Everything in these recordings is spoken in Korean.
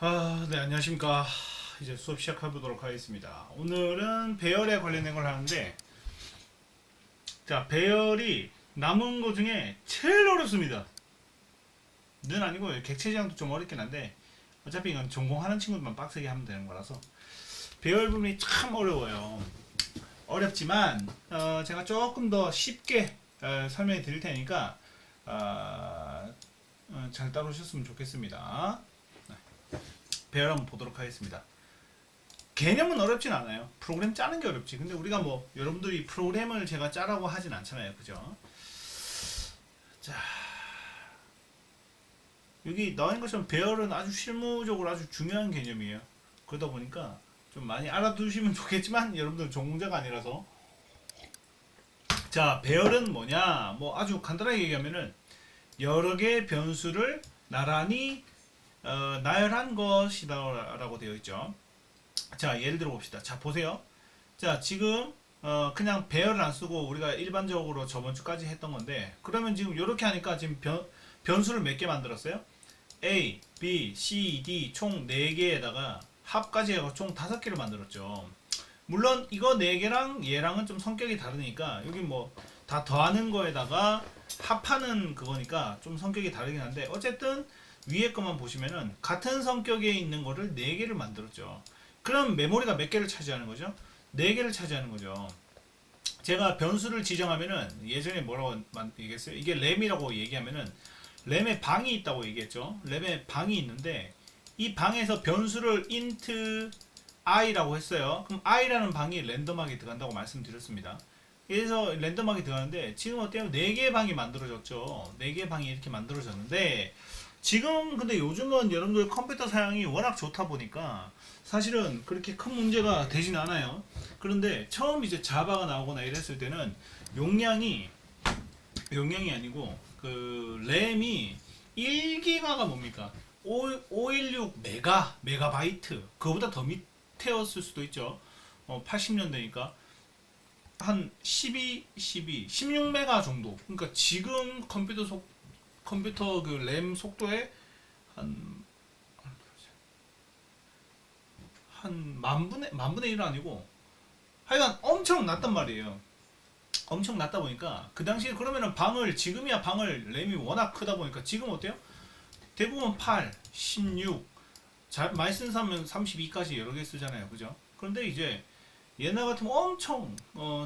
네, 안녕하십니까. 이제 수업 시작해 보도록 하겠습니다. 오늘은 배열에 관련된 걸 하는데, 자, 배열이 남은 거 중에 제일 어렵습니다. 는 아니고, 객체지향도 좀 어렵긴 한데, 어차피 이건 전공하는 친구들만 빡세게 하면 되는 거라서, 배열 부분이 참 어려워요. 어렵지만, 제가 조금 더 쉽게 설명해 드릴 테니까, 잘 따라오셨으면 좋겠습니다. 배열 한번 보도록 하겠습니다. 개념은 어렵진 않아요. 프로그램 짜는 게 어렵지. 근데 우리가 뭐 여러분들이 프로그램을 제가 짜라고 하진 않잖아요. 그죠? 자, 여기 나와 있는 것처럼 배열은 아주 실무적으로 아주 중요한 개념이에요. 그러다 보니까 좀 많이 알아두시면 좋겠지만 여러분들은 전공자가 아니라서. 자, 배열은 뭐냐? 뭐 아주 간단하게 얘기하면은 여러 개의 변수를 나란히 나열한 것이다라고 되어 있죠. 자, 예를 들어 봅시다. 자, 보세요. 자, 지금 그냥 배열을 안 쓰고 우리가 일반적으로 저번 주까지 했던 건데, 그러면 지금 이렇게 하니까 지금 변수를 몇 개 만들었어요? A, B, C, D 총 4개에다가 합까지 해서 총 5개를 만들었죠. 물론 이거 4개랑 얘랑은 좀 성격이 다르니까 여기 뭐 다 더하는 거에다가 합하는 그거니까 좀 성격이 다르긴 한데, 어쨌든 위에 것만 보시면은 같은 성격에 있는 거를 4개를 만들었죠. 그럼 메모리가 몇 개를 차지하는 거죠? 4개를 차지하는 거죠. 제가 변수를 지정하면은 예전에 뭐라고 얘기했어요? 이게 램이라고 얘기하면은 램에 방이 있다고 얘기했죠. 램에 방이 있는데 이 방에서 변수를 int i라고 했어요. 그럼 i라는 방이 랜덤하게 들어간다고 말씀드렸습니다. 그래서 랜덤하게 들어가는데 지금 어때요? 4개의 방이 만들어졌죠. 4개의 방이 이렇게 만들어졌는데 지금 근데 요즘은 여러분들 컴퓨터 사양이 워낙 좋다 보니까 사실은 그렇게 큰 문제가 되진 않아요. 그런데 처음 이제 자바가 나오거나 이랬을 때는 용량이 아니고 그 램이 1기가가 뭡니까? 516 메가바이트 그거보다 더 밑에였을 수도 있죠. 80년대니까 한 16메가 정도. 그러니까 지금 컴퓨터 그 램 속도에 한 만분의 1은 아니고 하여간 엄청 낮단 말이에요. 엄청 낮다 보니까 그 당시에 그러면은 방을 지금이야 방을 램이 워낙 크다 보니까 지금 어때요? 대부분 8, 16 잘 많이 쓰는 사람은 32까지 여러 개 쓰잖아요. 그죠? 그런데 이제 옛날 같으면 엄청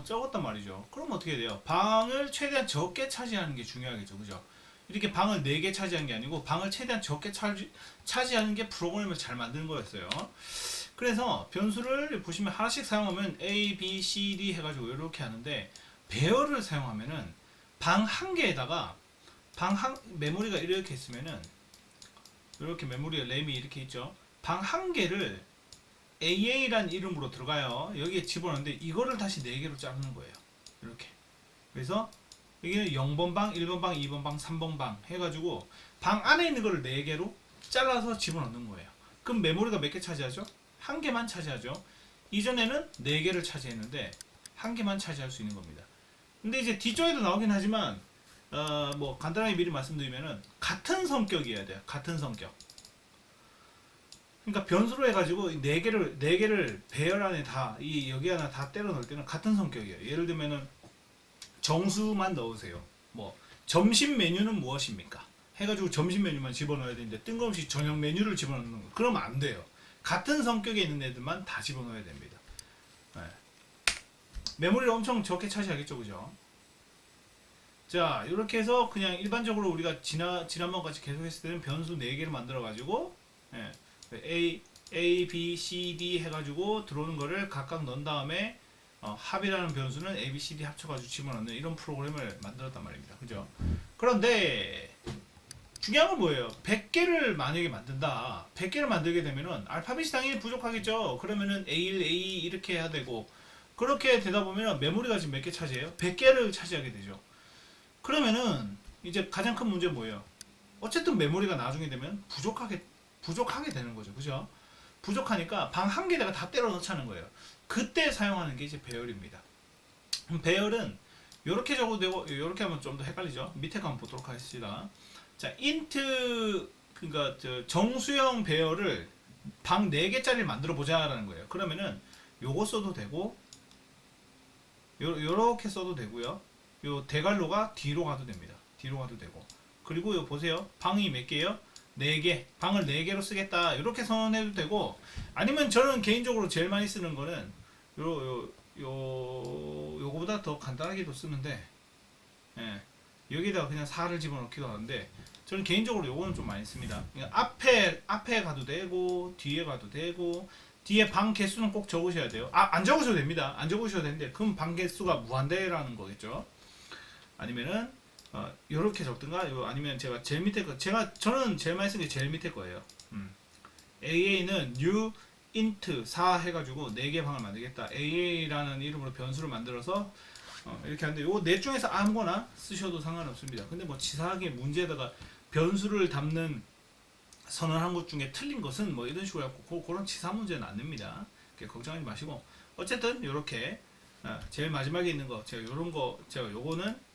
적었단 말이죠. 그럼 어떻게 돼요? 방을 최대한 적게 차지하는 게 중요하겠죠. 그죠? 이렇게 방을 4개 차지하는 게 아니고 방을 최대한 적게 차지하는 게 프로그램을 잘 만드는 거였어요. 그래서 변수를 보시면 하나씩 사용하면 A, B, C, D 해가지고 이렇게 하는데 배열을 사용하면은 방 한 개에다가 메모리가 이렇게 있으면은 이렇게 메모리에 램이 이렇게 있죠. 방 한 개를 AA라는 이름으로 들어가요. 여기에 집어넣는데 이거를 다시 4개로 자르는 거예요. 이렇게. 그래서 여기는 0번 방, 1번 방, 2번 방, 3번 방 해가지고 방 안에 있는 거를 4개로 잘라서 집어넣는 거예요. 그럼 메모리가 몇 개 차지하죠? 한 개만 차지하죠. 이전에는 4개를 차지했는데 한 개만 차지할 수 있는 겁니다. 근데 이제 뒤쪽에도 나오긴 하지만 뭐 간단하게 미리 말씀드리면은 같은 성격이어야 돼요. 같은 성격. 그러니까 변수로 해가지고 4개를 배열 안에 여기 하나 다 때려 넣을 때는 같은 성격이에요. 예를 들면은 정수만 넣으세요. 뭐 점심 메뉴는 무엇입니까? 해가지고 점심 메뉴만 집어넣어야 되는데 뜬금없이 저녁 메뉴를 집어넣는 거 그러면 안 돼요. 같은 성격에 있는 애들만 다 집어넣어야 됩니다. 네. 메모리를 엄청 적게 차지하겠죠, 그죠? 자, 이렇게 해서 그냥 일반적으로 우리가 지난번까지 계속 했을 때는 변수 4개를 만들어가지고 예, A, B, C, D 해가지고 들어오는 거를 각각 넣은 다음에 합이라는 변수는 A, B, C, D 합쳐가지고 집어넣는 이런 프로그램을 만들었단 말입니다. 그죠? 그런데 중요한 건 뭐예요? 100개를 만약에 만든다. 100개를 만들게 되면은 알파벳이 당연히 부족하겠죠. 그러면은 A1, A 이렇게 해야 되고 그렇게 되다 보면 메모리가 지금 몇 개 차지해요? 100개를 차지하게 되죠. 그러면은 이제 가장 큰 문제는 뭐예요? 어쨌든 메모리가 나중에 되면 부족하게 되는 거죠. 그죠? 부족하니까 방 한 개다가 다 때려 넣자는 거예요. 그때 사용하는 게 이제 배열입니다. 배열은 이렇게 적어도 되고 이렇게 하면 좀 더 헷갈리죠. 밑에 거 한번 보도록 하겠습니다. 자, int 그러니까 정수형 배열을 방 4개짜리를 만들어 보자라는 거예요. 그러면은 요거 써도 되고 요렇게 써도 되고요. 요 대괄호가 뒤로 가도 됩니다. 뒤로 가도 되고. 그리고 요 보세요. 방이 몇 개예요? 4개. 방을 4개로 쓰겠다. 이렇게 선언해도 되고, 아니면 저는 개인적으로 제일 많이 쓰는 거는 요거보다 더 간단하게도 쓰는데, 예, 여기다가 그냥 4를 집어넣기도 하는데, 저는 개인적으로 요거는 좀 많이 씁니다. 그러니까 앞에 가도 되고 뒤에 가도 되고, 뒤에 방 개수는 꼭 적으셔야 돼요. 안 적으셔도 됩니다. 안 적으셔도 되는데 그럼 방 개수가 무한대라는 거겠죠. 아니면은 요렇게 적든가, 아니면 제가 제일 밑에 거, 저는 제일 많이 쓴 게 제일 밑에 거예요. AA는 new int 4 해가지고 4개 방을 만들겠다. AA라는 이름으로 변수를 만들어서 이렇게 하는데, 요 넷 중에서 아무거나 쓰셔도 상관없습니다. 근데 뭐 치사하게 문제에다가 변수를 담는 선언한 것 중에 틀린 것은 뭐 이런 식으로 해갖고 그런 치사 문제는 안 냅니다. 걱정하지 마시고, 어쨌든 요렇게 제일 마지막에 있는 거, 제가 요런 거, 제가 요거는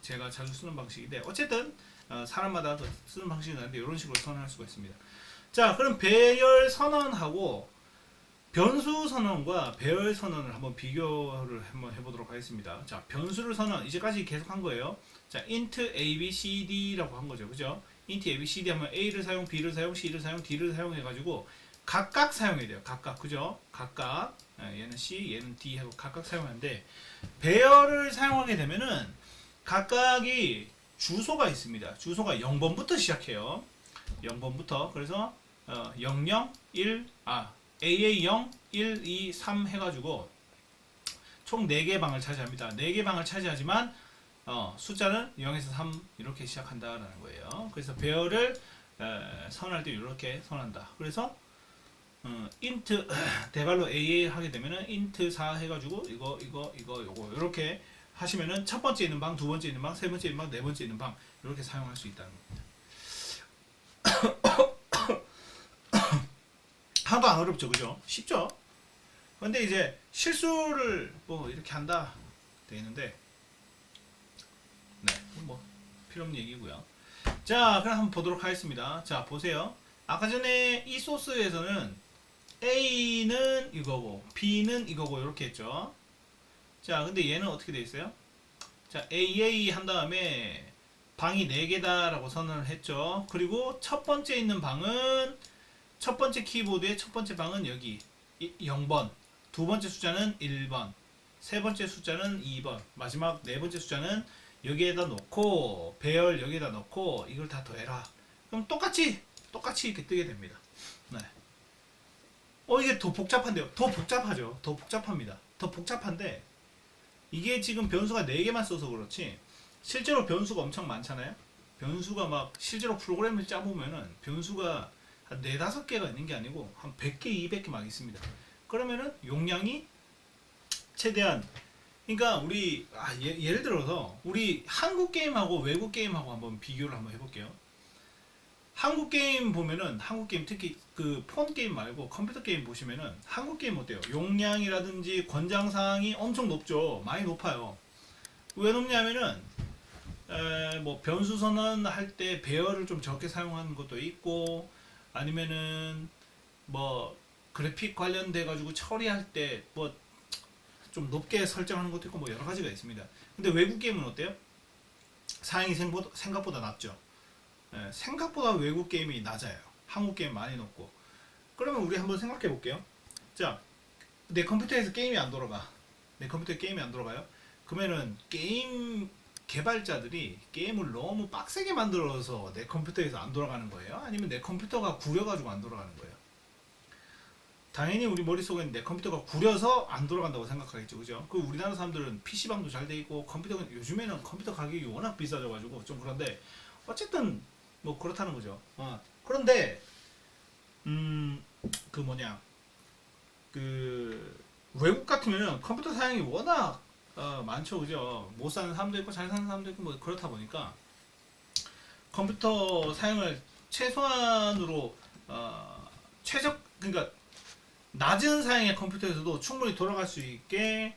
제가 자주 쓰는 방식인데, 어쨌든 사람마다 쓰는 방식이 다른데 이런 식으로 선언할 수가 있습니다. 자, 그럼 배열 선언하고 변수 선언과 배열 선언을 한번 비교를 한번 해보도록 하겠습니다. 자, 변수를 선언 이제까지 계속 한 거예요. 자, int a, b, c, d라고 한 거죠, 그죠? int a, b, c, d 하면 a를 사용, b를 사용, c를 사용, d를 사용해가지고 각각 사용해야 돼요. 각각, 그죠? 각각. 얘는 c, 얘는 d 하고 각각 사용하는데, 배열을 사용하게 되면은 각각이 주소가 있습니다. 주소가 0번부터 시작해요. 0번부터. 그래서 00, 1, AA0, 1, 2, 3 해가지고 총 4개 방을 차지합니다. 4개 방을 차지하지만 숫자는 0에서 3 이렇게 시작한다라는 거예요. 그래서 배열을 선할 때 이렇게 선한다. 그래서 int 대괄호 AA 하게 되면은 int 4 해가지고 이거 요거 이렇게 하시면은 첫 번째 있는 방, 두 번째 있는 방, 세 번째 있는 방, 네 번째 있는 방 이렇게 사용할 수 있다는 겁니다. 하나도 안 어렵죠, 그죠? 쉽죠? 근데 이제 실수를 뭐 이렇게 한다 돼 있는데, 네, 뭐 필요 없는 얘기고요. 자, 그럼 한번 보도록 하겠습니다. 자, 보세요. 아까 전에 이 소스에서는 A는 이거고 B는 이거고 이렇게 했죠. 자, 근데 얘는 어떻게 돼 있어요? 자, AA 한 다음에 방이 4개다 라고 선언을 했죠. 그리고 첫 번째 있는 방은, 첫 번째 키보드의 첫 번째 방은 여기 0번, 두 번째 숫자는 1번, 세 번째 숫자는 2번, 마지막 네 번째 숫자는 여기에다 놓고, 배열 여기에다 놓고 이걸 다 더해라. 그럼 똑같이 이렇게 뜨게 됩니다. 네. 이게 더 복잡한데요. 더 복잡하죠. 더 복잡합니다. 더 복잡한데, 이게 지금 변수가 4개만 써서 그렇지 실제로 변수가 엄청 많잖아요. 변수가 막 실제로 프로그램을 짜보면은 변수가 한 4, 5개가 있는 게 아니고 한 100개, 200개 막 있습니다. 그러면은 용량이 최대한, 그러니까 우리 예를 들어서 우리 한국 게임하고 외국 게임하고 한번 비교를 한번 해볼게요. 한국 게임 보면은, 한국 게임 특히 그 폰 게임 말고 컴퓨터 게임 보시면은 한국 게임 어때요? 용량이라든지 권장사항이 엄청 높죠. 많이 높아요. 왜 높냐면은 뭐 변수 선언할 때 배열을 좀 적게 사용하는 것도 있고, 아니면은 뭐 그래픽 관련돼 가지고 처리할 때 뭐 좀 높게 설정하는 것도 있고, 뭐 여러 가지가 있습니다. 근데 외국 게임은 어때요? 사양이 생각보다 낮죠. 생각보다 외국 게임이 낮아요. 한국 게임 많이 높고. 그러면 우리 한번 생각해 볼게요. 자, 내 컴퓨터에서 게임이 안 돌아가. 내 컴퓨터에 게임이 안 돌아가요? 그러면은 게임 개발자들이 게임을 너무 빡세게 만들어서 내 컴퓨터에서 안 돌아가는 거예요? 아니면 내 컴퓨터가 구려가지고 안 돌아가는 거예요? 당연히 우리 머릿속엔 내 컴퓨터가 구려서 안 돌아간다고 생각하겠죠, 그죠? 그 우리나라 사람들은 PC방도 잘 돼 있고, 컴퓨터가 요즘에는 컴퓨터 가격이 워낙 비싸져가지고 좀 그런데, 어쨌든 뭐 그렇다는 거죠. 그런데 그 뭐냐, 그 외국 같으면 컴퓨터 사양이 워낙 많죠, 그죠? 못 사는 사람도 있고 잘 사는 사람도 있고 뭐 그렇다 보니까 컴퓨터 사용을 최소한으로 그러니까 낮은 사양의 컴퓨터에서도 충분히 돌아갈 수 있게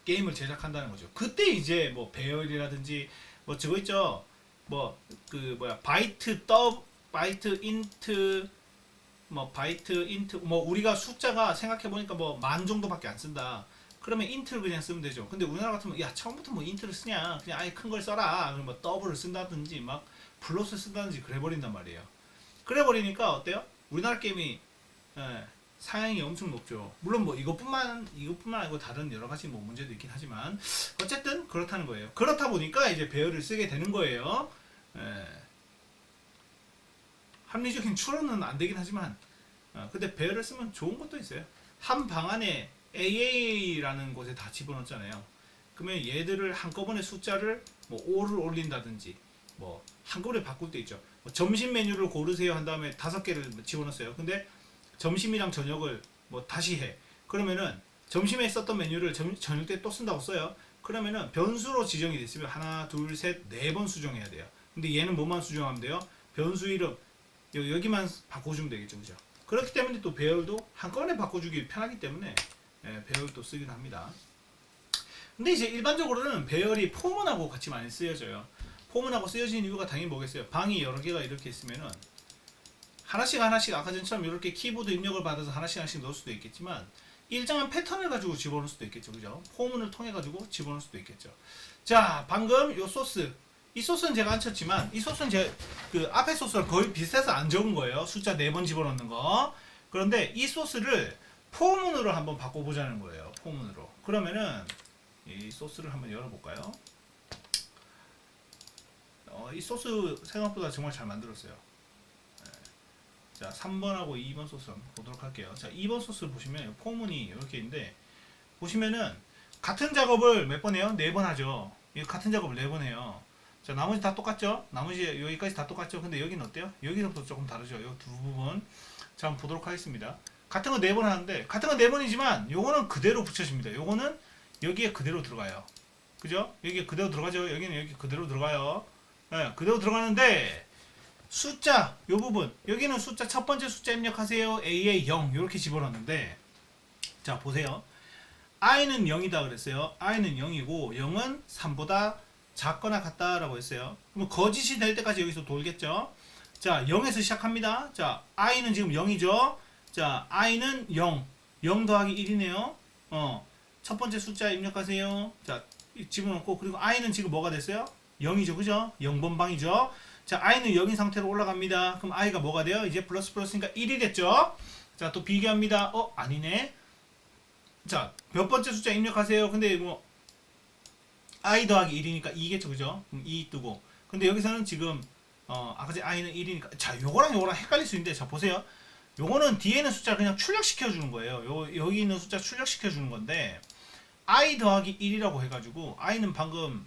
게임을 제작한다는 거죠. 그때 이제 뭐 배열이라든지 뭐 저거 있죠. 뭐 그 뭐야 바이트 인트 뭐 바이트, 인트, 뭐 우리가 숫자가 생각해 보니까 뭐 만 정도밖에 안 쓴다. 그러면 인트를 그냥 쓰면 되죠. 근데 우리나라 같으면 야 처음부터 뭐 인트를 쓰냐? 그냥 아예 큰 걸 써라. 그러면 뭐 더블을 쓴다든지 막 플러스 쓴다든지 그래 버린단 말이에요. 그래 버리니까 어때요? 우리나라 게임이 예, 사양이 엄청 높죠. 물론 뭐 이것뿐만 아니고 다른 여러 가지 뭐 문제도 있긴 하지만 어쨌든 그렇다는 거예요. 그렇다 보니까 이제 배열을 쓰게 되는 거예요. 예, 합리적인 추론은 안 되긴 하지만 근데 배열을 쓰면 좋은 것도 있어요. 한 방 안에 AA라는 곳에 다 집어넣잖아요. 그러면 얘들을 한꺼번에 숫자를 뭐 5를 올린다든지 뭐 한꺼번에 바꿀 때 있죠. 뭐 점심 메뉴를 고르세요 한 다음에 5개를 집어넣었어요. 근데 점심이랑 저녁을 뭐 다시 해. 그러면은 점심에 썼던 메뉴를 저녁 때 또 쓴다고 써요. 그러면은 변수로 지정이 됐으면 하나, 둘, 셋, 네 번 수정해야 돼요. 근데 얘는 뭐만 수정하면 돼요? 변수 이름 여기만 바꿔주면 되겠죠, 그죠? 그렇기 때문에 또 배열도 한꺼번에 바꿔주기 편하기 때문에 배열도 쓰긴 합니다. 근데 이제 일반적으로는 배열이 포문하고 같이 많이 쓰여져요. 포문하고 쓰여지는 이유가 당연히 뭐겠어요? 방이 여러 개가 이렇게 있으면은 하나씩 아까 전처럼 이렇게 키보드 입력을 받아서 하나씩 넣을 수도 있겠지만 일정한 패턴을 가지고 집어넣을 수도 있겠죠, 그죠? 포문을 통해 가지고 집어넣을 수도 있겠죠. 자, 방금 요 소스, 이 소스는 제가 안 쳤지만 이 소스는 제 그 앞에 소스랑 거의 비슷해서 안 적은 거예요. 숫자 4번 집어넣는 거. 그런데 이 소스를 포문으로 한번 바꿔보자는 거예요. 포문으로. 그러면은 이 소스를 한번 열어볼까요? 이 소스 생각보다 정말 잘 만들었어요. 자, 3번하고 2번 소스 한번 보도록 할게요. 자, 2번 소스를 보시면 포문이 이렇게 있는데 보시면은 같은 작업을 몇 번 해요? 4번 하죠. 같은 작업을 4번 해요. 자, 나머지 다 똑같죠? 나머지 여기까지 다 똑같죠? 근데 여기는 어때요? 여기서부터 조금 다르죠? 이 두 부분. 자, 한번 보도록 하겠습니다. 같은 거 4번 하는데 같은 거 4번이지만 요거는 그대로 붙여집니다. 요거는 여기에 그대로 들어가요. 그죠? 여기에 그대로 들어가죠? 여기는 여기 그대로 들어가요. 네, 그대로 들어가는데 숫자 요 부분 여기는 숫자 첫 번째 숫자 입력하세요. A에 0 이렇게 집어넣는데 자 보세요. i는 0이다 그랬어요. i는 0이고 0은 3보다 작거나 같다라고 했어요. 그럼 거짓이 될 때까지 여기서 돌겠죠. 자 0에서 시작합니다. 자 i는 지금 0이죠. 자 i는 0 0 더하기 1이네요. 첫 번째 숫자 입력하세요. 자 집어넣고 그리고 i는 지금 뭐가 됐어요? 0이죠, 그죠? 0번 방이죠. 자, i는 0인 상태로 올라갑니다. 그럼 i가 뭐가 돼요? 이제 플러스니까 1이 됐죠? 자, 또 비교합니다. 아니네. 자, 몇 번째 숫자 입력하세요. 근데 뭐 i 더하기 1이니까 2겠죠, 그죠? 그럼 2 뜨고. 근데 여기서는 지금 아까 전 i는 1이니까 자, 요거랑 헷갈릴 수 있는데 자, 보세요. 요거는 뒤에 있는 숫자 그냥 출력시켜 주는 거예요. 여기 있는 숫자 출력시켜 주는 건데 i 더하기 1이라고 해 가지고 i는 방금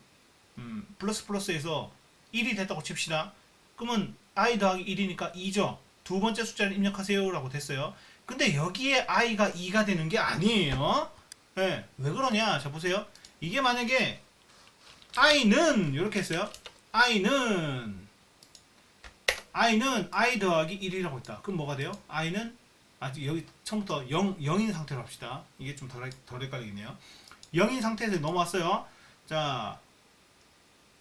플러스에서 1이 됐다고 칩시다. 그러면 i 더하기 1이니까 2죠. 두 번째 숫자를 입력하세요 라고 됐어요. 근데 여기에 i가 2가 되는 게 아니에요. 네, 왜 그러냐? 자 보세요. 이게 만약에 i는 이렇게 했어요. i는 i 더하기 1이라고 했다. 그럼 뭐가 돼요? i는 아직 여기 처음부터 0인 상태로 합시다. 이게 좀 덜 헷갈리겠네요. 0인 상태에서 넘어왔어요. 자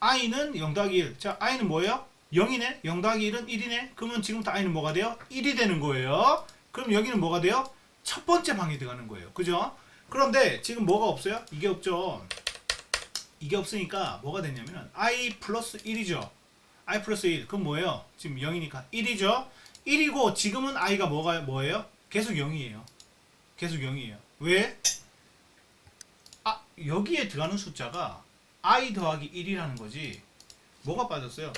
i는 0 더하기 1. 자, i는 뭐예요? 0이네? 0 더하기 1은 1이네? 그러면 지금부터 i는 뭐가 돼요? 1이 되는 거예요. 그럼 여기는 뭐가 돼요? 첫 번째 방이 들어가는 거예요. 그죠? 그런데 지금 뭐가 없어요? 이게 없죠. 이게 없으니까 뭐가 됐냐면은 i 플러스 1이죠. i 플러스 1. 그럼 뭐예요? 지금 0이니까 1이죠. 1이고 지금은 i가 뭐예요? 계속 0이에요. 계속 0이에요. 왜? 여기에 들어가는 숫자가 i 더하기 1이라는 거지. 뭐가 빠졌어요?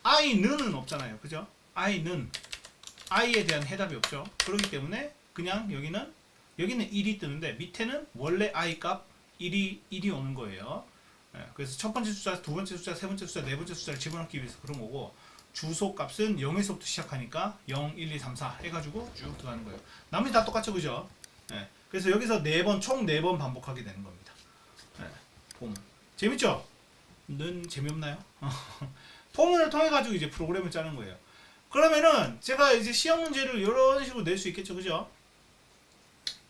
i는 없잖아요. 그죠? i에 대한 해답이 없죠. 그렇기 때문에 그냥 여기는 1이 뜨는데 밑에는 원래 i 값 1이 오는 거예요. 그래서 첫 번째 숫자, 두 번째 숫자, 세 번째 숫자, 네 번째 숫자를 집어넣기 위해서 그런 거고 주소 값은 0에서부터 시작하니까 0, 1, 2, 3, 4 해가지고 쭉 들어가는 거예요. 나머지 다 똑같죠, 그죠? 그래서 여기서 총 4번 반복하게 되는 겁니다. 포문. 재밌죠? 는 재미없나요? 포문을 통해 가지고 이제 프로그램을 짜는 거예요. 그러면은 제가 이제 시험 문제를 이런 식으로 낼 수 있겠죠, 그죠?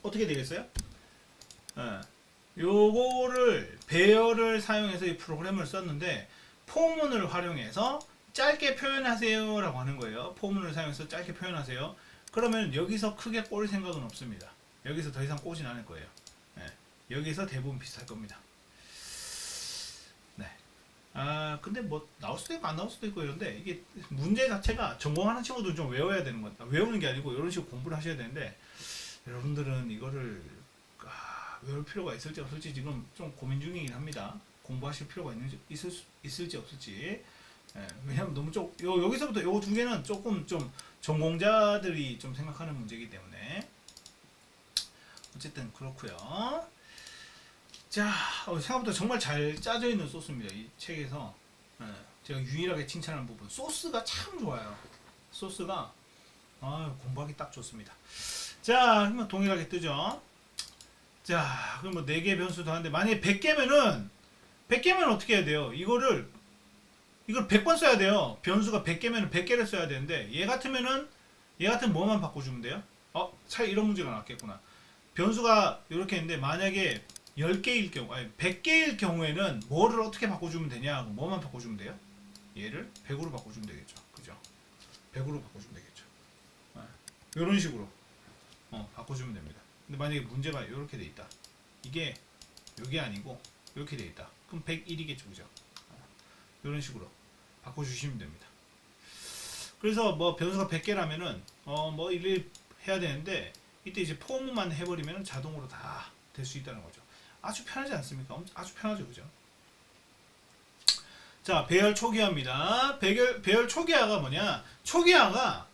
어떻게 되겠어요? 요거를 배열을 사용해서 이 프로그램을 썼는데 포문을 활용해서 짧게 표현하세요라고 하는 거예요. 포문을 사용해서 짧게 표현하세요. 그러면 여기서 크게 꼴 생각은 없습니다. 여기서 더 이상 꼬진 않을 거예요. 네. 여기서 대부분 비슷할 겁니다. 네. 근데 뭐 나올 수도 있고 안 나올 수도 있고 이런데 이게 문제 자체가 전공하는 친구들은 좀 외워야 되는 거다. 외우는 게 아니고 이런 식으로 공부를 하셔야 되는데 여러분들은 이거를 외울 필요가 있을지 없을지 지금 좀 고민 중이긴 합니다. 공부하실 필요가 있을지 없을지. 예, 왜냐면 너무 여기서부터 요 두 개는 조금 좀 전공자들이 좀 생각하는 문제이기 때문에 어쨌든 그렇고요. 자, 생각보다 정말 잘 짜져 있는 소스입니다. 이 책에서 제가 유일하게 칭찬하는 부분, 소스가 참 좋아요. 소스가 공부하기 딱 좋습니다. 자, 그러면 동일하게 뜨죠. 자, 그럼 뭐 4개 변수도 하는데 만약에 100개면은 어떻게 해야 돼요? 이걸 100번 써야 돼요. 변수가 100개면은 100개를 써야 되는데 얘 같으면 뭐만 바꿔주면 돼요? 차라리 이런 문제가 나왔겠구나. 변수가 이렇게 있는데 만약에 10개일 경우, 아니 100개일 경우에는 뭐를 어떻게 바꿔주면 되냐? 뭐만 바꿔주면 돼요? 얘를 100으로 바꿔주면 되겠죠. 그죠? 100으로 바꿔주면 되겠죠. 이런 식으로 바꿔주면 됩니다. 근데 만약에 문제가 이렇게 돼 있다. 이게 아니고 이렇게 돼 있다. 그럼 101이겠죠, 그죠? 이런 식으로 바꿔주시면 됩니다. 그래서 뭐 변수가 100개라면은 뭐 일일이 해야 되는데 이때 이제 포문만 해버리면 자동으로 다 될 수 있다는 거죠. 아주 편하지 않습니까? 아주 편하죠, 그죠? 자, 배열 초기화입니다. 배열 초기화가 뭐냐? 초기화가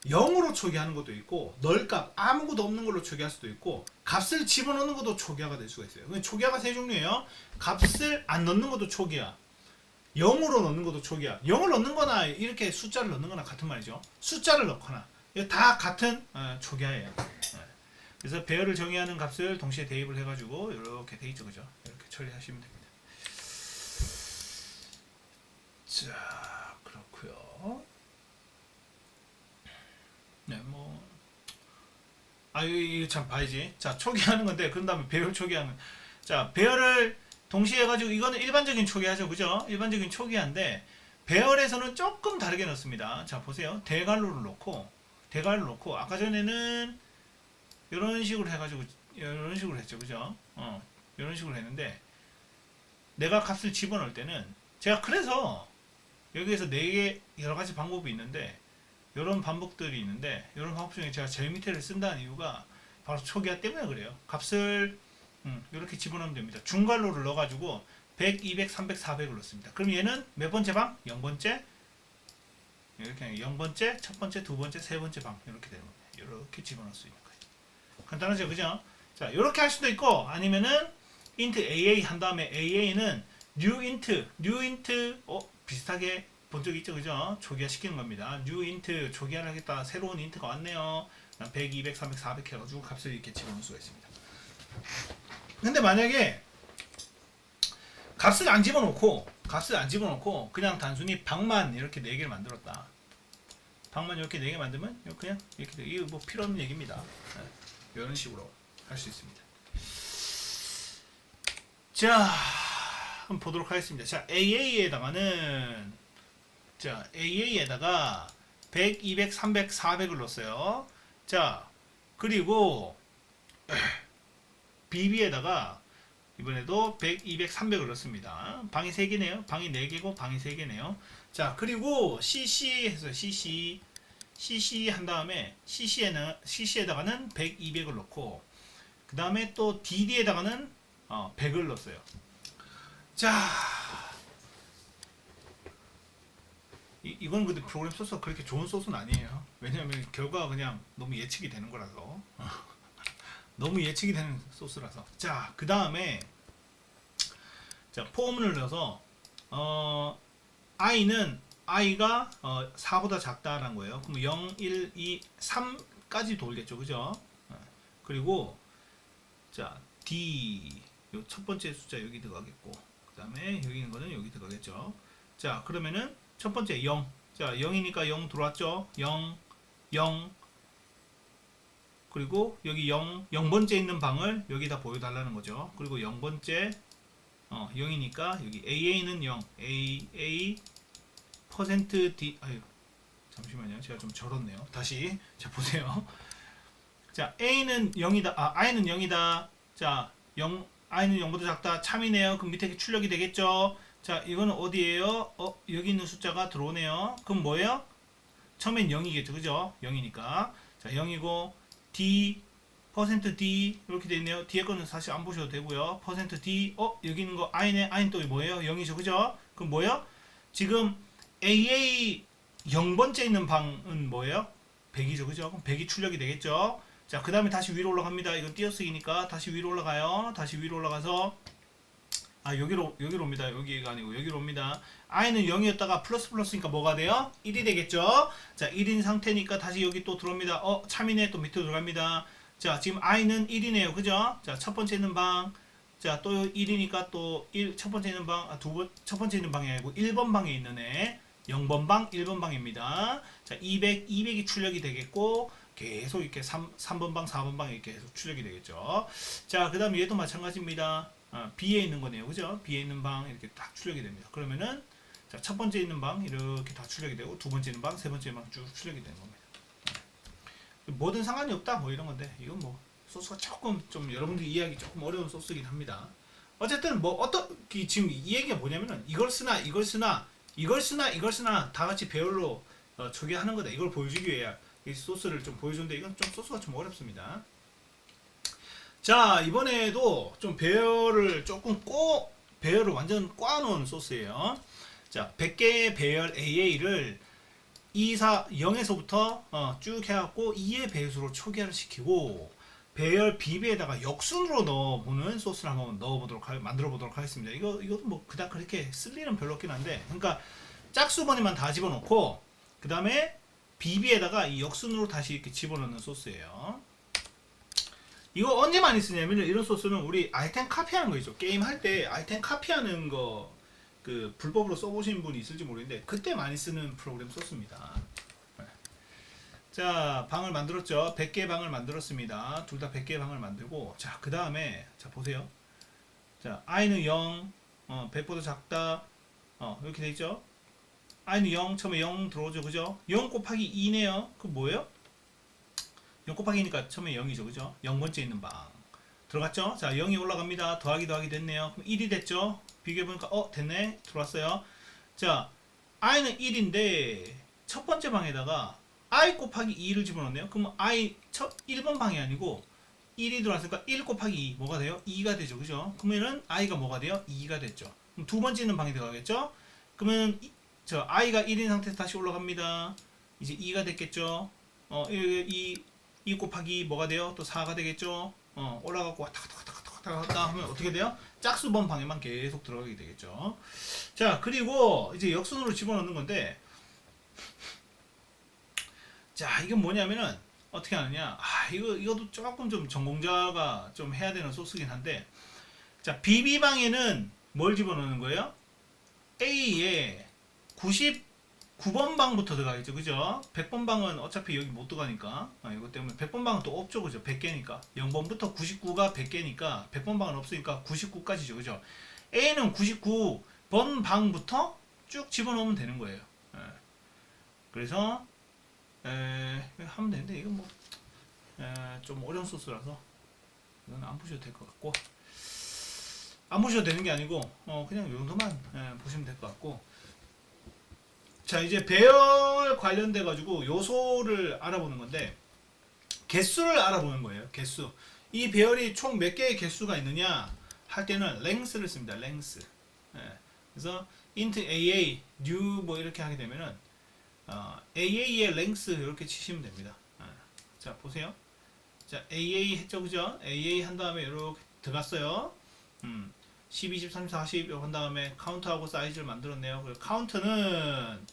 0으로 초기화하는 것도 있고 널값 아무것도 없는 걸로 초기화할 수도 있고 값을 집어넣는 것도 초기화가 될 수가 있어요. 초기화가 세 종류예요. 값을 안 넣는 것도 초기화, 0으로 넣는 것도 초기화. 0을 넣는 거나 이렇게 숫자를 넣는 거나 같은 말이죠. 숫자를 넣거나 다 같은 초기화예요. 그래서 배열을 정의하는 값을 동시에 대입을 해가지고 이렇게 돼 있죠, 그죠? 이렇게 처리하시면 됩니다. 자, 그렇고요. 네, 뭐 이거 참 봐야지. 자, 초기화하는 건데 그런 다음에 배열 초기화는, 자, 배열을 동시에 해가지고 이거는 일반적인 초기화죠, 그죠? 일반적인 초기화인데 배열에서는 조금 다르게 넣습니다. 자, 보세요. 대괄호를 넣고 아까 전에는 이런 식으로 해가지고 이런 식으로 했죠, 그죠? 이런 식으로 했는데 내가 값을 집어넣을 때는 제가 그래서 여기에서 4개 여러 가지 방법이 있는데 이런 방법들이 있는데 이런 방법 중에 제가 제일 밑에를 쓴다는 이유가 바로 초기화 때문에 그래요. 값을 이렇게 집어넣으면 됩니다. 중괄호를 넣어가지고 100, 200, 300, 400을 넣습니다. 그럼 얘는 몇 번째 방? 0번째, 이렇게 0번째, 첫 번째, 두 번째, 세 번째 방 이렇게 되는 겁니다. 이렇게 집어넣을 수 있는 거예요. 간단하죠, 그죠? 자, 이렇게 할 수도 있고 아니면은 int AA 한 다음에 AA는 new int 비슷하게 본 적 있죠, 그죠? 초기화 시키는 겁니다. new int 초기화를 하겠다. 새로운 int가 왔네요. 100, 200, 300, 400 해가지고 값을 이렇게 집어넣을 수가 있습니다. 근데 만약에 값을 안 집어넣고 그냥 단순히 방만 이렇게 4개를 만들었다. 방만 이렇게 4개 만들면 그냥 이렇게 돼. 이거 뭐 필요 없는 얘기입니다. 이런 식으로 할 수 있습니다. 자, 한번 보도록 하겠습니다. 자, AA에다가 100, 200, 300, 400을 넣었어요. 자, 그리고 BB에다가 이번에도 100, 200, 300을 넣습니다. 방이 3개네요. 방이 4개고 방이 3개네요. 자, 그리고 CC 해서 CC 한 다음에 CC에다가는 100, 200을 넣고 그 다음에 또 DD에다가는 100을 넣었어요. 자, 이건 근데 프로그램 소스가 그렇게 좋은 소스는 아니에요. 왜냐하면 결과가 그냥 너무 예측이 되는 거라서 너무 예측이 되는 소스라서. 자, 그 다음에 포문을 넣어서 i가 4보다 작다라는 거예요. 그럼 0, 1, 2, 3까지 돌겠죠, 그죠? 그리고 자, D 요 첫 번째 숫자 여기 들어가겠고 그 다음에 여기 있는 거는 여기 들어가겠죠. 자, 그러면은 첫 번째 0. 자, 0이니까 0 들어왔죠. 0, 0. 그리고 여기 0번째 있는 방을 여기다 보여달라는 거죠. 그리고 0번째 0이니까 여기 AA는 0, AA %D, 잠시만요. 제가 좀 절었네요. 다시 자 보세요. 자 a는 0이다. i는 0이다. 자 0, i는 0보다 작다. 참이네요. 그럼 밑에 출력이 되겠죠. 자 이거는 어디에요? 여기 있는 숫자가 들어오네요. 그럼 뭐예요? 처음엔 0이겠죠. 그죠? 0이니까. 자 0이고 d %d 이렇게 되어 있네요. 뒤에 거는 사실 안 보셔도 되고요. %d 여기 있는 거 i네. i는 또 뭐예요? 0이죠. 그죠? 그럼 뭐예요? 지금 AA 0번째 있는 방은 뭐예요? 100이죠. 그죠? 그럼 100이 출력이 되겠죠. 자, 그 다음에 다시 위로 올라갑니다. 이건 띄어쓰기니까 다시 위로 올라가요. 다시 위로 올라가서 여기로 옵니다. 여기가 아니고 여기로 옵니다. i는 0이었다가 플러스니까 뭐가 돼요? 1이 되겠죠. 자, 1인 상태니까 다시 여기 또 들어옵니다. 참이네. 또 밑으로 들어갑니다. 자, 지금 i는 1이네요. 그죠? 자, 첫 번째 있는 방. 자, 또 1이니까 또 첫 번째 있는 방, 첫 번째 있는 방이 아니고 1번 방에 있는 애. 0번 방, 1번 방입니다. 자, 200이 출력이 되겠고, 계속 이렇게 3번 방, 4번 방 이렇게 계속 출력이 되겠죠. 자, 그 다음에 얘도 마찬가지입니다. B에 있는 거네요. 그죠? B에 있는 방 이렇게 다 출력이 됩니다. 그러면은, 자, 첫 번째 있는 방 이렇게 다 출력이 되고, 두 번째 있는 방, 세 번째 있는 방 쭉 출력이 되는 겁니다. 뭐든 상관이 없다, 뭐 이런 건데, 이건 뭐, 소스가 조금 좀 여러분들이 이해하기 조금 어려운 소스이긴 합니다. 어쨌든 뭐, 지금 이 얘기가 뭐냐면은, 이걸 쓰나 다 같이 배열로 초기화하는 거다. 이걸 보여주기 위해 이 소스를 좀 보여줬는데 이건 좀 소스가 좀 어렵습니다. 자, 이번에도 좀 배열을 배열을 완전 꽈놓은 소스예요. 자, 100개의 배열 AA를 0에서부터 쭉 해갖고 2의 배수로 초기화를 시키고 배열 BB에다가 역순으로 넣어보는 소스를 한번 만들어 보도록 하겠습니다. 이것도 뭐 그닥 그렇게 쓸 일은 별로 없긴 한데, 그러니까 짝수번에만 다 집어넣고 그 다음에 BB에다가 이 역순으로 다시 이렇게 집어넣는 소스예요. 이거 언제 많이 쓰냐면 이런 소스는 우리 아이템 카피하는 거 있죠. 게임 할 때 아이템 카피하는 거 그 불법으로 써보신 분이 있을지 모르겠는데 그때 많이 쓰는 프로그램 소스입니다. 자, 방을 만들었죠. 100개 방을 만들었습니다. 둘 다 100개 방을 만들고, 자, 그 다음에, 자, 보세요. 자, i는 0, 100보다 작다, 이렇게 돼 있죠. i는 0, 처음에 0 들어오죠. 그죠? 0 곱하기 2네요. 그 뭐예요? 0 곱하기니까 처음에 0이죠. 그죠? 0번째 있는 방. 들어갔죠? 자, 0이 올라갑니다. 더하기 됐네요. 그럼 1이 됐죠? 비교해보니까, 됐네. 들어왔어요. 자, i는 1인데, 첫 번째 방에다가, i 곱하기 2를 집어넣네요. 그럼 1번 방이 아니고 1이 들어왔으니까 1 곱하기 2 뭐가 돼요? 2가 되죠. 그죠? 그러면은 i가 뭐가 돼요? 2가 됐죠. 그럼 두 번째 있는 방에 들어가겠죠? 그러면 i가 1인 상태에서 다시 올라갑니다. 이제 2가 됐겠죠? 2 곱하기 2 뭐가 돼요? 또 4가 되겠죠? 올라가고 왔다 갔다 하면 어떻게 돼요? 짝수번 방에만 계속 들어가게 되겠죠. 자, 그리고 이제 역순으로 집어넣는 건데, 자, 이건 뭐냐면은 어떻게 하느냐? 이것도 조금 좀 전공자가 좀 해야 되는 소스긴 한데, 자, BB방에는 뭘 집어넣는 거예요? A에 99번 방부터 들어가겠죠. 그죠? 100번 방은 어차피 여기 못 들어가니까. 이것 때문에 100번 방은 또 없죠. 그죠? 100개니까. 0번부터 99가 100개니까 100번 방은 없으니까 99까지죠. 그죠? A는 99번 방부터 쭉 집어넣으면 되는 거예요. 그래서 하면 되는데 이건 뭐 좀 어려운 소스라서 이건 안 보셔도 될 것 같고, 안 보셔도 되는 게 아니고 그냥 이 정도만 보시면 될 것 같고, 자, 이제 배열 관련돼 가지고 요소를 알아보는 건데 개수를 알아보는 거예요. 개수. 이 배열이 총 몇 개의 개수가 있느냐 할 때는 length를 씁니다. length. 그래서 int AA new 뭐 이렇게 하게 되면은 AA의 length 이렇게 치시면 됩니다. 자, 보세요. 자, AA 했죠. 그죠? AA 한 다음에 이렇게 들어갔어요. 10, 20, 30, 40 한 다음에 카운트하고 사이즈를 만들었네요. 그래서 카운트는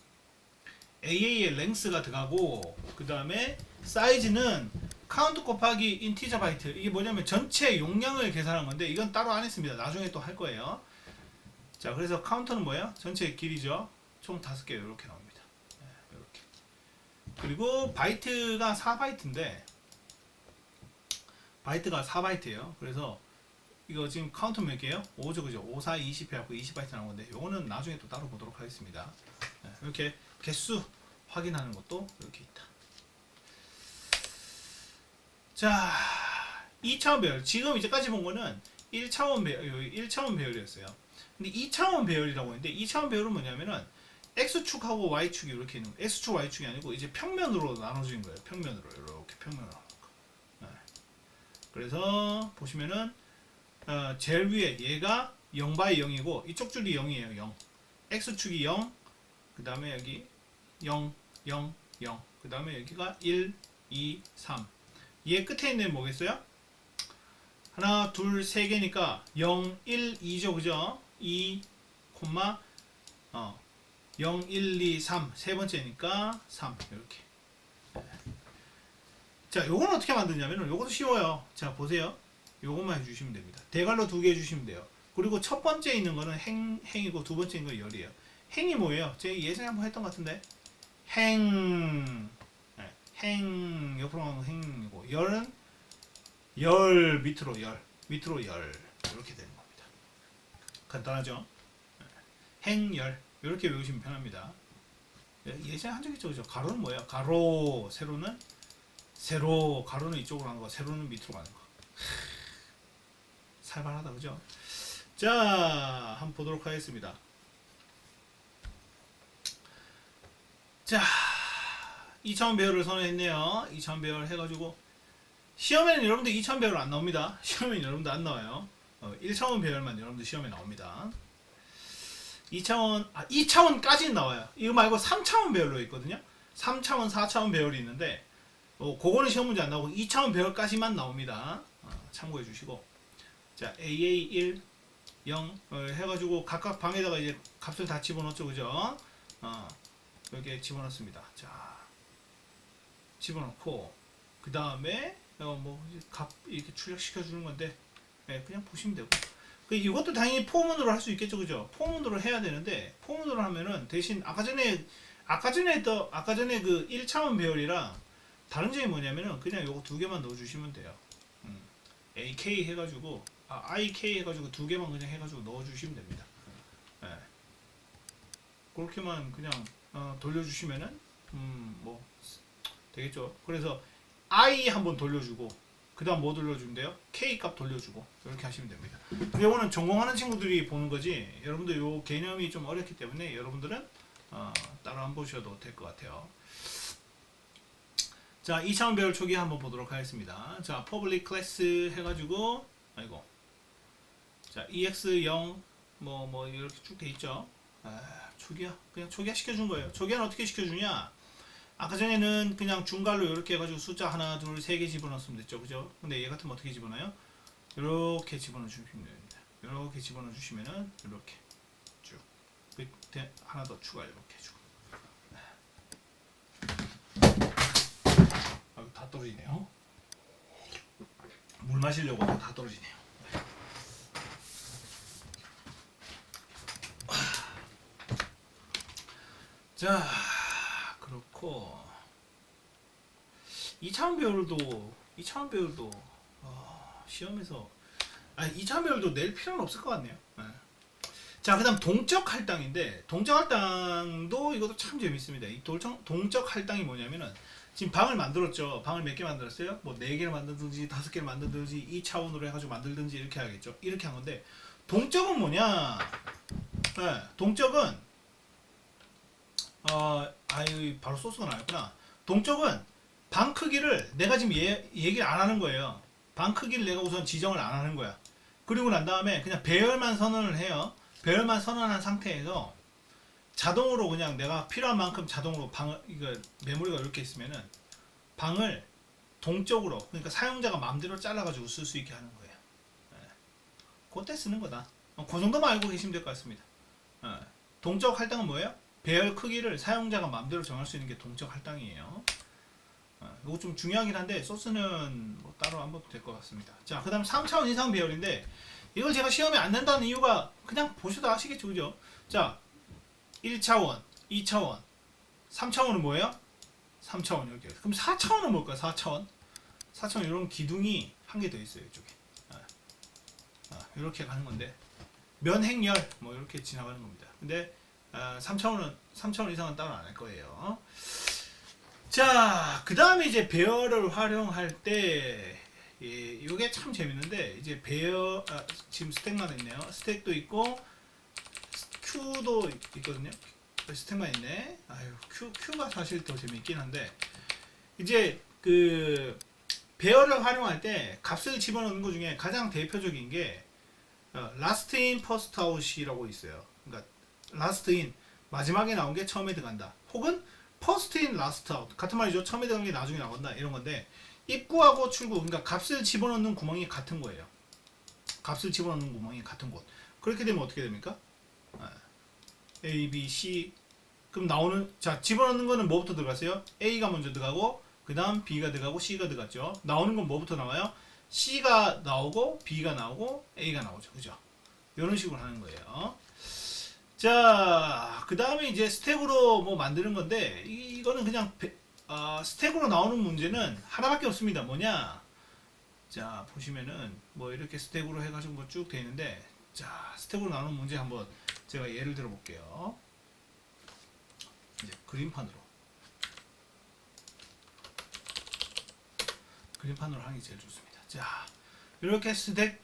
AA의 length가 들어가고, 그 다음에 사이즈는 카운트 곱하기 인티저 바이트. 이게 뭐냐면 전체 용량을 계산한 건데 이건 따로 안 했습니다. 나중에 또 할 거예요. 자, 그래서 카운터는 뭐예요? 전체 길이죠. 총 5개 이렇게 나옵니다. 이렇게. 그리고 바이트가 4바이트인데 바이트가 4바이트예요. 그래서 이거 지금 카운터 몇 개예요? 5죠. 그죠? 5, 4, 20 해갖고 20바이트 나온 건데 요거는 나중에 또 따로 보도록 하겠습니다. 이렇게 개수 확인하는 것도 이렇게 있다. 자, 2차원 배열. 지금 이제까지 본 거는 1차원 배열이었어요. 근데 2차원 배열이라고 했는데 2차원 배열은 뭐냐면은 X축하고 Y축이 이렇게 있는 거예요. X축, Y축이 아니고 이제 평면으로 나눠진 거예요. 평면으로. 이렇게 평면으로. 네. 그래서 보시면은 제일 위에 얘가 0by 0이고 이쪽 줄이 0이에요. 0. X축이 0. 그 다음에 여기 0, 0, 0. 그 다음에 여기가 1, 2, 3. 얘 끝에 있는 뭐겠어요? 하나, 둘, 세 개니까 0, 1, 2죠. 그죠? 2, 0, 1, 2, 3. 세 번째니까 3. 이렇게. 자, 요건 어떻게 만드냐면은 요것도 쉬워요. 자, 보세요. 요것만 해주시면 됩니다. 대괄호 2개 해주시면 돼요. 그리고 첫 번째 있는 거는 행이고 두 번째 있는 거 열이에요. 행이 뭐예요? 제가 예전에 한번 했던 것 같은데. 행. 네, 행, 옆으로 가는 거 행이고. 열은 열 밑으로 열. 밑으로 열. 이렇게 되는 겁니다. 간단하죠? 행열. 이렇게 외우시면 편합니다. 예전에 한 적 있죠? 그죠? 가로는 뭐예요? 가로, 세로는 세로, 가로는 이쪽으로 가는 거, 세로는 밑으로 가는 거. 살벌하다, 그죠? 자, 한번 보도록 하겠습니다. 자, 2차원 배열을 선언했네요. 2차원 배열 해가지고 시험에는 여러분들 2차원 배열 안 나옵니다. 시험에는 여러분들 안 나와요. 1차원 배열만 여러분들 시험에 나옵니다. 2차원까지는 나와요. 이거 말고 3차원 배열로 있거든요. 3차원, 4차원 배열이 있는데 그거는 시험 문제 안 나오고 2차원 배열까지만 나옵니다. 참고해 주시고. 자, AA1, 0 해가지고 각각 방에다가 이제 값을 다 집어넣었죠. 그죠? 여기에 집어넣습니다. 자, 집어넣고 그 다음에 값 이렇게 출력시켜 주는 건데 그냥 보시면 되고. 이것도 당연히 포문으로 할 수 있겠죠. 그죠? 포문으로 해야 되는데 포문으로 하면은 대신 아까 전에 그 1차원 배열이랑 다른 점이 뭐냐면은 그냥 요거 두 개만 넣어 주시면 돼요. AK 해가지고 IK 해가지고 두 개만 그냥 해가지고 넣어 주시면 됩니다. 그렇게만 그냥 돌려주시면은 뭐 되겠죠. 그래서 I 한번 돌려주고 그 다음 뭐 돌려주면 돼요? K 값 돌려주고 이렇게 하시면 됩니다. 이거는 전공하는 친구들이 보는 거지 여러분들 요 개념이 좀 어렵기 때문에 여러분들은 따로 안 보셔도 될 것 같아요. 자, 2차원 배열 초기 한번 보도록 하겠습니다. 자, public class 해가지고 자, EX0 뭐 이렇게 쭉 돼 있죠. 초기화 그냥 초기화 시켜준 거예요. 초기화는 어떻게 시켜주냐? 아까 전에는 그냥 중괄로 이렇게 해가지고 숫자 하나, 둘, 세 개 집어넣었으면 됐죠, 그죠? 근데 얘 같으면 어떻게 집어넣어요? 이렇게 집어넣어 주시면 됩니다. 이렇게 집어넣어 주시면은 이렇게 쭉 밑에 하나 더 추가 이렇게 해주고. 다 떨어지네요. 물 마시려고 하고 다 떨어지네요. 자, 그렇고 2차원 배열도 시험에서 2차원 배열도 낼 필요는 없을 것 같네요. 자, 그다음 동적 할당인데 동적 할당도 이것도 참 재밌습니다. 이 동적 할당이 뭐냐면은 지금 방을 만들었죠. 방을 몇 개 만들었어요? 뭐 4개를 만들든지 5개를 만들든지 2차원으로 해가지고 만들든지 이렇게 하겠죠. 이렇게 한 건데 동적은 뭐냐? 동적은 바로 소스가 나왔구나. 동적은 방 크기를 내가 지금 얘기를 안 하는 거예요. 방 크기를 내가 우선 지정을 안 하는 거야. 그리고 난 다음에 그냥 배열만 선언을 해요. 배열만 선언한 상태에서 자동으로 그냥 내가 필요한 만큼 자동으로 메모리가 이렇게 있으면은 방을 동적으로 그러니까 사용자가 마음대로 잘라가지고 쓸 수 있게 하는 거예요. 그때 쓰는 거다. 그 정도만 알고 계시면 될 것 같습니다. 동적 할당은 뭐예요? 배열 크기를 사용자가 마음대로 정할 수 있는 게 동적 할당이에요. 이거 좀 중요하긴 한데 소스는 뭐 따로 안 봐도 될 것 같습니다. 자, 그 다음 3차원 이상 배열인데 이걸 제가 시험에 안 낸다는 이유가 그냥 보셔도 아시겠죠, 그죠? 자, 1차원, 2차원, 3차원은 뭐예요? 3차원 이렇게. 그럼 4차원은 뭘까요? 4차원 이런 기둥이 한 개 더 있어요, 이쪽에. 이렇게 가는 건데 면행열 뭐 이렇게 지나가는 겁니다. 근데 3차원 이상은 따로 안 할 거예요. 자, 그 다음에 이제 배열을 활용할 때, 이게 참 재밌는데, 이제 지금 스택만 있네요. 스택도 있고, Q도 있거든요. 스택만 있네. 아유, Q가 사실 더 재밌긴 한데, 이제 그, 배열을 활용할 때 값을 집어넣는 것 중에 가장 대표적인 게, last in, first out이라고 있어요. 그러니까, last in, 마지막에 나온 게 처음에 들어간다. 혹은, first in, last out. 같은 말이죠. 처음에 들어간 게 나중에 나온다. 이런 건데, 입구하고 출구, 그러니까 값을 집어넣는 구멍이 같은 거예요. 값을 집어넣는 구멍이 같은 곳. 그렇게 되면 어떻게 됩니까? A, B, C. 그럼 자, 집어넣는 거는 뭐부터 들어갔어요? A가 먼저 들어가고, 그 다음 B가 들어가고, C가 들어갔죠. 나오는 건 뭐부터 나와요? C가 나오고, B가 나오고, A가 나오죠. 그죠? 이런 식으로 하는 거예요. 자, 그 다음에 이제 스택으로 뭐 만드는 건데, 이거는 그냥, 스택으로 나오는 문제는 하나밖에 없습니다. 뭐냐? 자, 보시면은, 뭐 이렇게 스택으로 해가지고 뭐 쭉 돼 있는데, 자, 스택으로 나오는 문제 한번 제가 예를 들어 볼게요. 이제 그림판으로 하는 게 제일 좋습니다. 자, 이렇게 스택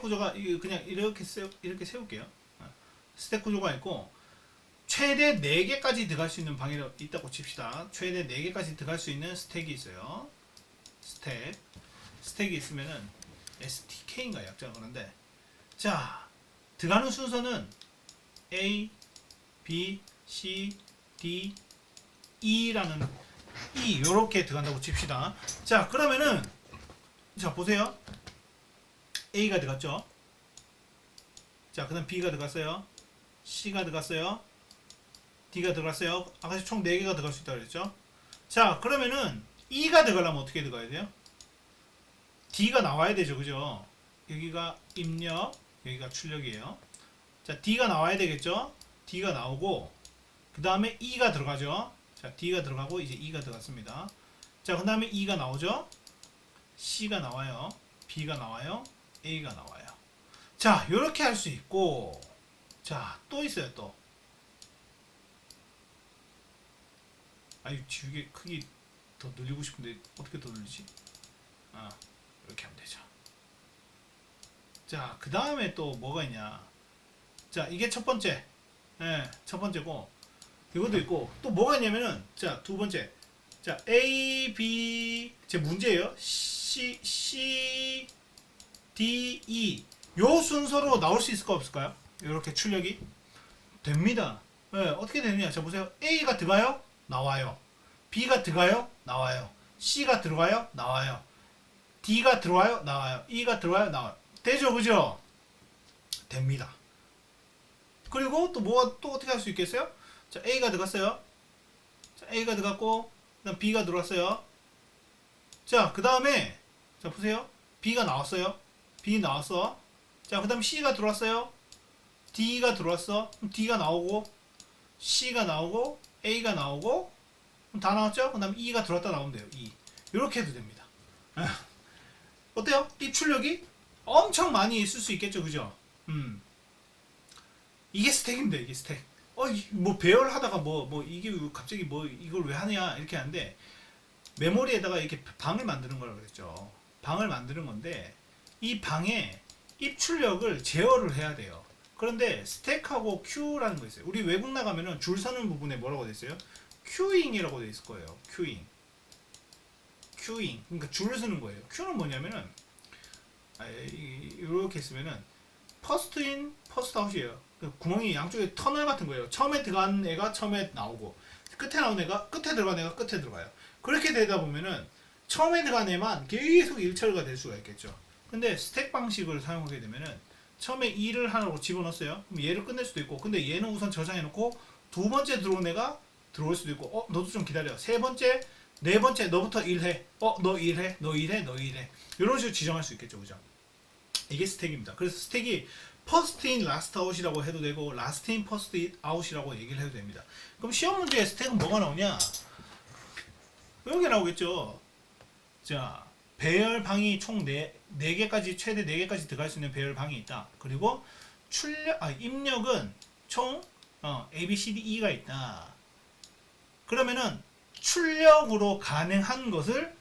구조가 그냥 이렇게 세울게요. 스택 구조가 있고 최대 4개까지 들어갈 수 있는 방이 있다고 칩시다. 최대 4개까지 들어갈 수 있는 스택이 있어요. 스택이 있으면은 STK인가 약자가 그런데, 자, 들어가는 순서는 A, B, C, D, E라는 요렇게 들어간다고 칩시다. 자, 그러면은 자, 보세요. A가 들어갔죠. 자, 그 다음 B가 들어갔어요. C가 들어갔어요. D가 들어갔어요. 아까 총 4개가 들어갈 수 있다고 그랬죠. 자, 그러면은 E가 들어가려면 어떻게 들어가야 돼요? D가 나와야 되죠. 그죠? 여기가 입력, 여기가 출력이에요. 자, D가 나와야 되겠죠? D가 나오고, 그 다음에 E가 들어가죠. 자, D가 들어가고, 이제 E가 들어갔습니다. 자, 그 다음에 E가 나오죠? C가 나와요. B가 나와요. A가 나와요. 자, 요렇게 할 수 있고, 자, 또 있어요, 또. 아유, 지우개 크기 더 늘리고 싶은데, 어떻게 더 늘리지? 이렇게 하면 되죠. 자, 그 다음에 또 뭐가 있냐. 자, 이게 첫 번째. 첫 번째고, 이것도 있고, 또 뭐가 있냐면은, 자, 두 번째. 자, A, B, 제 문제예요. C, D, E. 요 순서로 나올 수 있을까 없을까요? 이렇게 출력이 됩니다. 어떻게 되느냐. 자, 보세요. A가 들어가요? 나와요. B가 들어가요? 나와요. C가 들어가요? 나와요. D가 들어와요? 나와요. E가 들어와요? 나와요. 되죠, 그죠? 됩니다. 그리고 또 뭐가 또 어떻게 할 수 있겠어요? 자, A가 들어갔어요. 자, A가 들어갔고, 그다음 B가 들어왔어요. 자, 그 다음에 자, 보세요. B가 나왔어요. B 나왔어. 자, 그 다음 C가 들어왔어요. D가 들어왔어. 그럼 D가 나오고, C가 나오고, A가 나오고, 그럼 다 나왔죠? 그 다음 E가 들어왔다 나오면 돼요. E. 이렇게 해도 됩니다. 어때요? 이 출력이 엄청 많이 있을 수 있겠죠, 그죠? 이게 스택입니다, 이게 스택. 뭐 배열하다가 이게 갑자기 이걸 왜 하냐 이렇게 하는데, 메모리에다가 이렇게 방을 만드는 거라고 그랬죠. 방을 만드는 건데, 이 방에 입출력을 제어를 해야 돼요. 그런데 스택하고 Q라는 거 있어요. 우리 외국 나가면은 줄 서는 부분에 뭐라고 돼 있어요? 큐잉이라고 돼 있을 거예요. 큐잉. 그러니까 줄을 서는 거예요. Q는 뭐냐면은, 이렇게 있으면은 퍼스트 인, 퍼스트 아웃이에요. 구멍이 양쪽에 터널 같은 거예요. 처음에 들어간 애가 처음에 나오고, 끝에 나온 애가 끝에 들어간 애가 끝에 들어가요. 그렇게 되다 보면은 처음에 들어간 애만 계속 일처리가 될 수가 있겠죠. 근데 스택 방식을 사용하게 되면은 처음에 2를 하나로 집어넣었어요. 그럼 얘를 끝낼 수도 있고, 근데 얘는 우선 저장해 놓고 두 번째 들어온 애가 들어올 수도 있고, 너도 좀 기다려. 세 번째, 네 번째 너부터 일해. 너 일해, 너 일해, 너 일해. 이런 식으로 지정할 수 있겠죠, 그죠? 이게 스택입니다. 그래서 스택이 first in, last out이라고 해도 되고, last in, first out이라고 얘기를 해도 됩니다. 그럼 시험 문제에 스택은 뭐가 나오냐? 여기 나오겠죠. 자, 배열방이 총 4개까지, 최대 4개까지 들어갈 수 있는 배열방이 있다. 그리고 입력은 총 A, B, C, D, E가 있다. 그러면은 출력으로 가능한 것을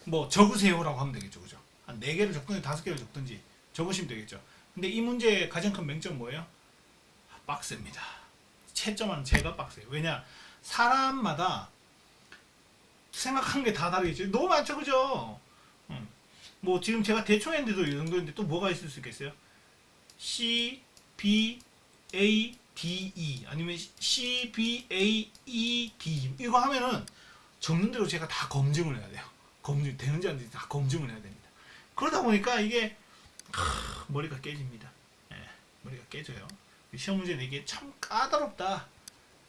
뭐 적으세요라고 하면 되겠죠. 그죠? 한 4개를 적든지 5개를 적든지 적으시면 되겠죠. 근데 이 문제의 가장 큰 맹점 뭐예요? 빡셉니다. 채점하는 제가 빡세요. 왜냐? 사람마다 생각한 게 다 다르겠죠. 너무 많죠. 그죠? 뭐 지금 제가 대충 했는데도 이 정도인데 또 뭐가 있을 수 있겠어요? C, B, A, D, E 아니면 C, B, A, E, D 이거 하면은 적는 대로 제가 다 검증을 해야 돼요. 검증 되는지 안 되는지 다 검증을 해야 됩니다. 그러다 보니까 이게 머리가 깨집니다. 예, 머리가 깨져요. 시험 문제 내기에 참 까다롭다.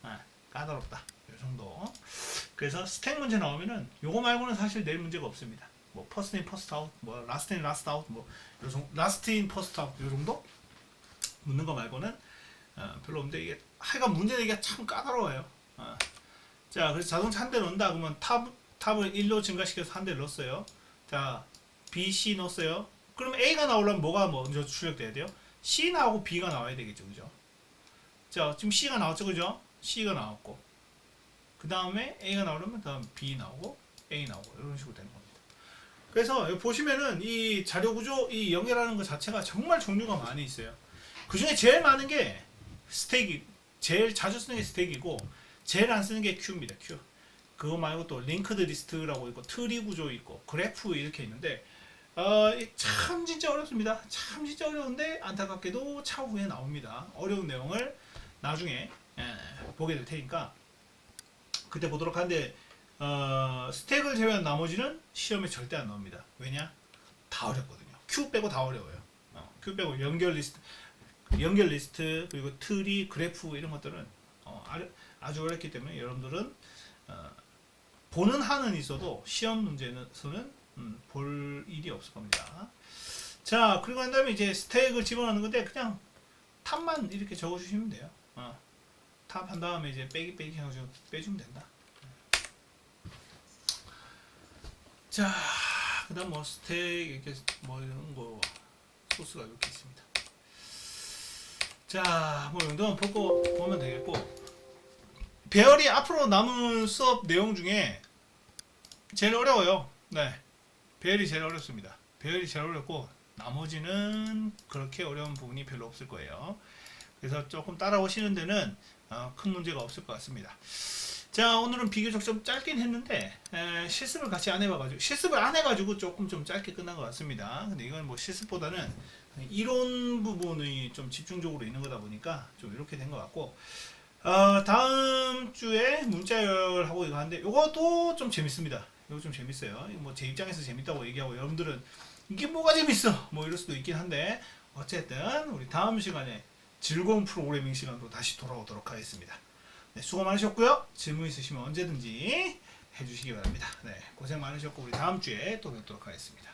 예, 까다롭다. 이 정도. 그래서 스택 문제 나오면은 요거 말고는 사실 낼 문제가 없습니다. 뭐 퍼스트 인 퍼스트 아웃, 뭐 라스트 인 라스트 아웃, 뭐 라스트 인 퍼스트 아웃 요 정도 묻는 거 말고는 별로 없는데 이게 하여간 문제 내기가 참 까다로워요. 자, 그래서 자동차 한 대 넣는다 그러면 탑을 1로 증가시켜서 한 대 넣었어요. 자, B, C 넣었어요. 그러면 A가 나오려면 뭐가 먼저 출력돼야 돼요? C 나오고 B가 나와야 되겠죠, 그죠? 자, 지금 C가 나왔죠, 그죠? C가 나왔고, 그 다음에 A가 나오려면 다음 B 나오고 A 나오고 이런 식으로 되는 겁니다. 그래서 여기 보시면은 이 자료 구조, 이 연결하는 것 자체가 정말 종류가 많이 있어요. 그 중에 제일 많은 게 스택이, 제일 자주 쓰는 게 스택이고, 제일 안 쓰는 게 Q입니다. Q. 그거 말고 또 링크드 리스트라고 있고, 트리 구조 있고, 그래프 이렇게 있는데, 참 진짜 어렵습니다. 참 진짜 어려운데 안타깝게도 차후에 나옵니다. 어려운 내용을 나중에 보게 될 테니까 그때 보도록 하는데, 스택을 제외한 나머지는 시험에 절대 안 나옵니다. 왜냐? 다 어렵거든요. Q 빼고 다 어려워요. Q 빼고 연결 리스트 그리고 트리, 그래프 이런 것들은 아주 어렵기 때문에 여러분들은 보는 한은 있어도 시험 문제에서는 볼 일이 없을 겁니다. 자, 그리고 난 다음에 이제 스택을 집어넣는 건데 그냥 탑만 이렇게 적어주시면 돼요. 탑 한 다음에 이제 빼기 해가지고 빼주면 된다. 자, 그다음 뭐 스택 이렇게 뭐 이런 거 소스가 이렇게 있습니다. 자, 뭐 정도만 보면 되겠고, 배열이 앞으로 남은 수업 내용 중에 제일 어려워요. 네, 배열이 제일 어렵습니다. 배열이 제일 어렵고 나머지는 그렇게 어려운 부분이 별로 없을 거예요. 그래서 조금 따라오시는 데는 큰 문제가 없을 것 같습니다. 자, 오늘은 비교적 좀 짧긴 했는데 실습을 같이 안 해봐가지고, 실습을 안 해가지고 조금 좀 짧게 끝난 것 같습니다. 근데 이건 뭐 실습보다는 이론 부분이 좀 집중적으로 있는 거다 보니까 좀 이렇게 된 것 같고, 다음 주에 문자열하고 이거 하는데 이것도 좀 재밌습니다. 이거 좀 재밌어요. 뭐 제 입장에서 재밌다고 얘기하고 여러분들은 이게 뭐가 재밌어 뭐 이럴 수도 있긴 한데, 어쨌든 우리 다음 시간에 즐거운 프로그래밍 시간으로 다시 돌아오도록 하겠습니다. 네, 수고 많으셨고요. 질문 있으시면 언제든지 해주시기 바랍니다. 네, 고생 많으셨고 우리 다음 주에 또 뵙도록 하겠습니다.